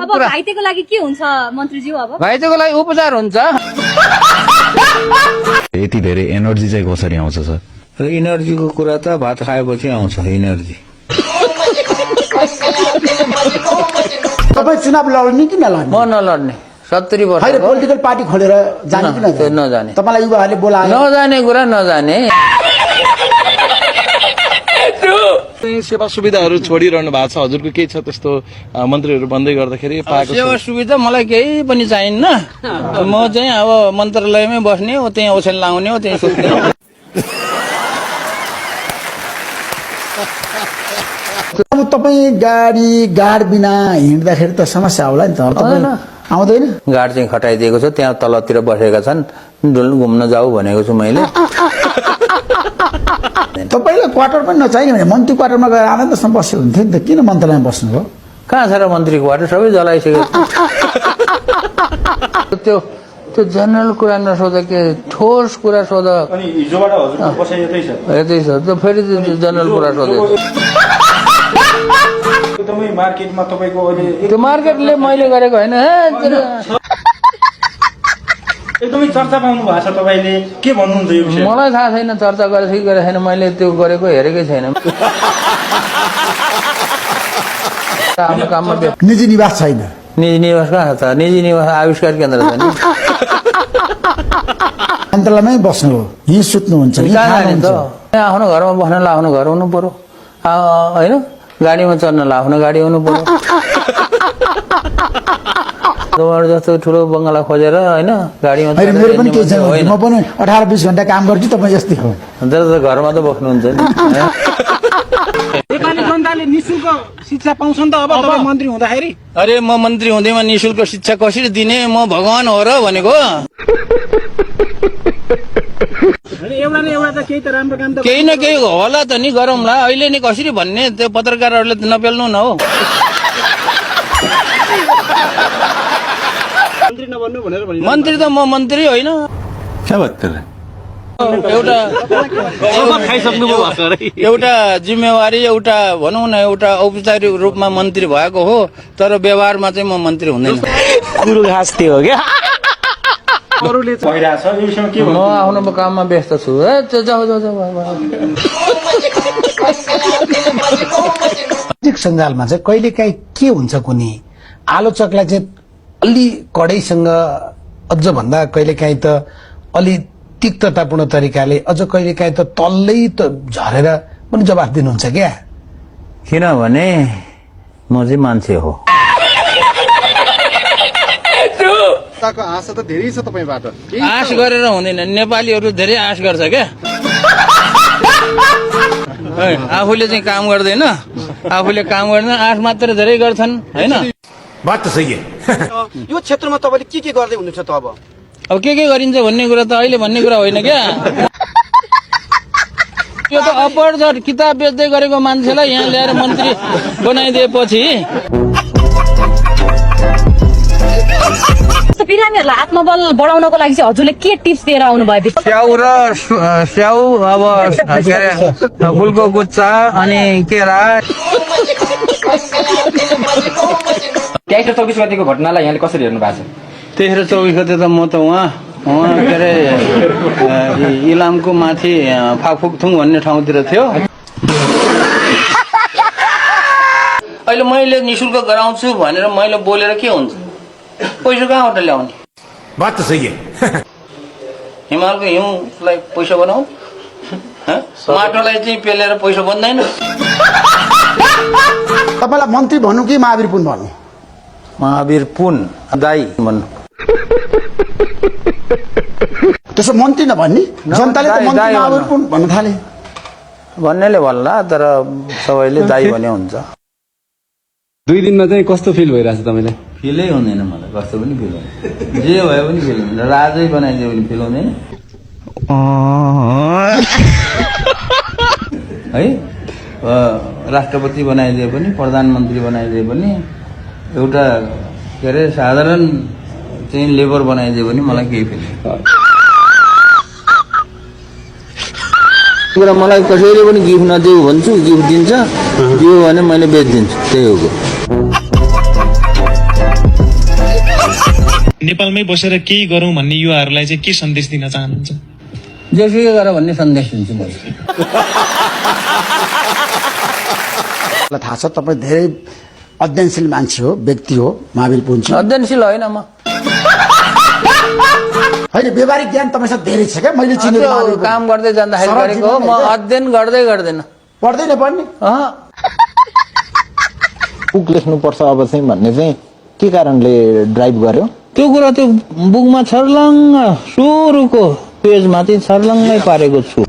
अब घाइतेको लागि के हुन्छ मन्त्रीज्यू? अब घाइतेको लागि उपचार हुन्छ। यति धेरै एनर्जी चाहिँ कसरी आउँछ सर? इनर्जीको कुरा त भात खाएपछि आउँछ इनर्जी। तपाईँ चुनाव लड्ने कि नलड्ने? म नलड्ने। 70 वर्ष होइन, पोलिटिकल पार्टी खोलेर जाने कि नजाने? नजाने। तपाईँलाई युवाहरूले बोलाए? नजाने कुरा नजाने। सेवा सुविधाहरू छोडिरहनु भएको छ, हजुरको केही छ त्यस्तो मन्त्रीहरू बन्दै गर्दाखेरि पाएको? सेवा सुविधा मलाई केही पनि चाहिन्न। म चाहिँ अब मन्त्रालयमै बस्ने हो, त्यही ओछ्यान लाउने हो, त्यही सुत्ने हो। अब तपाईँ गाड बिना हिँड्दाखेरि त समस्या होला नि त। आउँदैन? गाड चाहिँ खटाइदिएको छ, त्यहाँ तलतिर बसेका छन्, घुम्न जाऊ भनेको छु मैले। तपाईँलाई क्वार्टर पनि नचाहिने भने मन्त्री क्वार्टरमा गएर आनन्दसँग बस्यो हुन्थ्यो नि त। किन मन्त्रालयमा बस्नुभयो? कहाँ छ र मन्त्री क्वार्टर? सबै जलाइसकेको त्यो जनरल कुरा नसोध, के ठोस कुरा सोध। यतै छ त फेरि जनरल कुरा सोधे। त्यो मार्केटले मैले गरेको होइन। एकदमै चर्चा पाउनु भएको छ तपाईले, के भन्नुहुन्छ यो विषय? मलाई थाहा छैन चर्चा गरेको कि गरेको छैन, मैले त्यो गरेको हेरेकै छैन। आफ्नो काममा निजी निवास छैन? निजी निवास कहाँ छ त? निजी निवास आविष्कार केन्द्र छ नि। मन्त्रालयमै बस्नु हो, यहीँ सुत्नुहुन्छ नि? आफ्नो घरमा बस्नलाई आफ्नो घर हुनु पर्यो होइन? गाडीमा चढ्नलाई आफ्नो गाडी हुनु पर्यो। जस्तो ठुलो बङ्गला खोजेर होइन गाडीमा मेरो पनि केही छैन, म पनि 18-20 घण्टा काम गर्छु, तपाईँ जस्तै हो। घरमा त बस्नुहुन्छ नि। नेपाली जनताले निशुल्क शिक्षा पाउँछन् त अब तपाईँ मन्त्री हुँदाखेरि? अरे म मन्त्री हुँदैमा निशुल्क शिक्षा कसरी दिने? म भगवान हो र भनेको। एउटा न एउटा त केही त राम्रो काम त केही न केही होला त नि, गरौँला। अहिले नि कसरी भन्ने, त्यो पत्रकारहरूले नपेल्नु न हो। मन्त्री नबन्नु भनेर भनिन्छ। मन्त्री त म मन्त्री होइन। एउटा जिम्मेवारी, एउटा भनौँ न, एउटा औपचारिक रूपमा मन्त्री भएको हो, तर व्यवहारमा चाहिँ म मन्त्री हुँदैन। कुरो घाँस त्यो हो क्या? अरूले भइरहेछ यो विषयमा के म आफ्नो काममा व्यस्त छु। सामाजिक सञ्जालमा चाहिँ कहिलेकाहीँ के हुन्छ, कुनै आलोचकलाई चाहिँ अलि कडाइसँग, अझ भन्दा कहिलेकाहीँ त अलि तिक्ततापूर्ण तरिकाले, अझ कहिलेकाहीँ त तल्लै त झरेर पनि जवाफ दिनुहुन्छ क्या? किनभने म चाहिँ मान्छे हो। आशा त धेरै छ तपाईबाट। आश गरेर हुँदैन, नेपालीहरू धेरै आश गर्छ क्या। आफूले चाहिँ काम गर्दैन, आफूले काम गर्दैन, आश मात्र धेरै गर्छन् होइन? बात त सही है। यो क्षेत्रमा तपाईले के गर्दै हुनुहुन्छ त? अब के गरिन्छ भन्ने कुरा त अहिले भन्ने कुरा होइन क्या। त्यो त अपरझट किताब बेच्दै गरेको मान्छेलाई यहाँ ल्याएर मन्त्री बनाइदिएपछि बिरामीहरूलाई आत्मबल बढाउनको लागि चाहिँ हजुरले के टिप्स दिएर आउनु भयो? स्याउ अब के अरे फुलको गुच्चा अनि केरा। 23-24 गतिको घटनालाई यहाँले कसरी हेर्नु भएको छ? 23-24 गते त म त उहाँ के अरे इलामको माथि फाकफुकथुङ भन्ने ठाउँतिर थियो। अहिले मैले निशुल्क गराउँछु भनेर मैले बोलेर के हुन्छ? पैसा कहाँबाट ल्याउने? बात त सही है। हिमालको हिउँलाई पैसा बनाऊ, माटोलाई चाहिँ पेलेर पैसा बन्दैन। तपाईँलाई मन्त्री भन्नु कि महावीर पुन भन्नु? महावीर पुन दाई भन्नु। त्यसो मन्त्री नभन्ने, जनताले त मन्त्री महावीर पुन भन्न थाले। भन्नेले भन्ला, तर सबैले दाई भने हुन्छ। 2 दिनमा चाहिँ कस्तो फिल भइरहेछ तपाईँलाई? फिलै हुँदैन मलाई, कस्तो पनि फिल हुँदैन, जे भयो पनि फिल हुँदैन। राजै बनाइदियो भने फिल हुँदैन है? राष्ट्रपति बनाइदिए पनि, प्रधानमन्त्री बनाइदिए पनि, एउटा के अरे साधारण चाहिँ लेबर बनाइदियो भने मलाई केही फिल कुरा। मलाई कसैले पनि गिफ्ट नदेऊ भन्छु, गिफ्ट दिन्छ, दियो भने मैले बेचिदिन्छु, त्यही हो। नेपालमै बसेर केही गरौँ भन्ने युवाहरूलाई चाहिँ के सन्देश दिन चाहनुहुन्छ? जेसुकै गर भन्ने सन्देश दिन्छु मैले। मलाई थाहा छ तपाईँ धेरै अध्ययनशील मान्छे हो, व्यक्ति हो, महावीर पुञ्जी। अध्ययनशील होइन म, होइन व्यावहारिक ज्ञान तपाईँसँग धेरै छ क्या, मैले चिनेको महावीर पुञ्जी। काम गर्दै जाँदाखेरि गरेको हो, म अध्ययन गर्दै गर्दैन। पढ्दैन पढ्ने बुक लेख्नुपर्छ अब चाहिँ भन्ने चाहिँ के कारणले ड्राइभ गर्यो? त्यो कुरा त्यो बुकमा छर्लङ्ग सुरुको पेजमा चाहिँ छर्लङ्गै पारेको छु।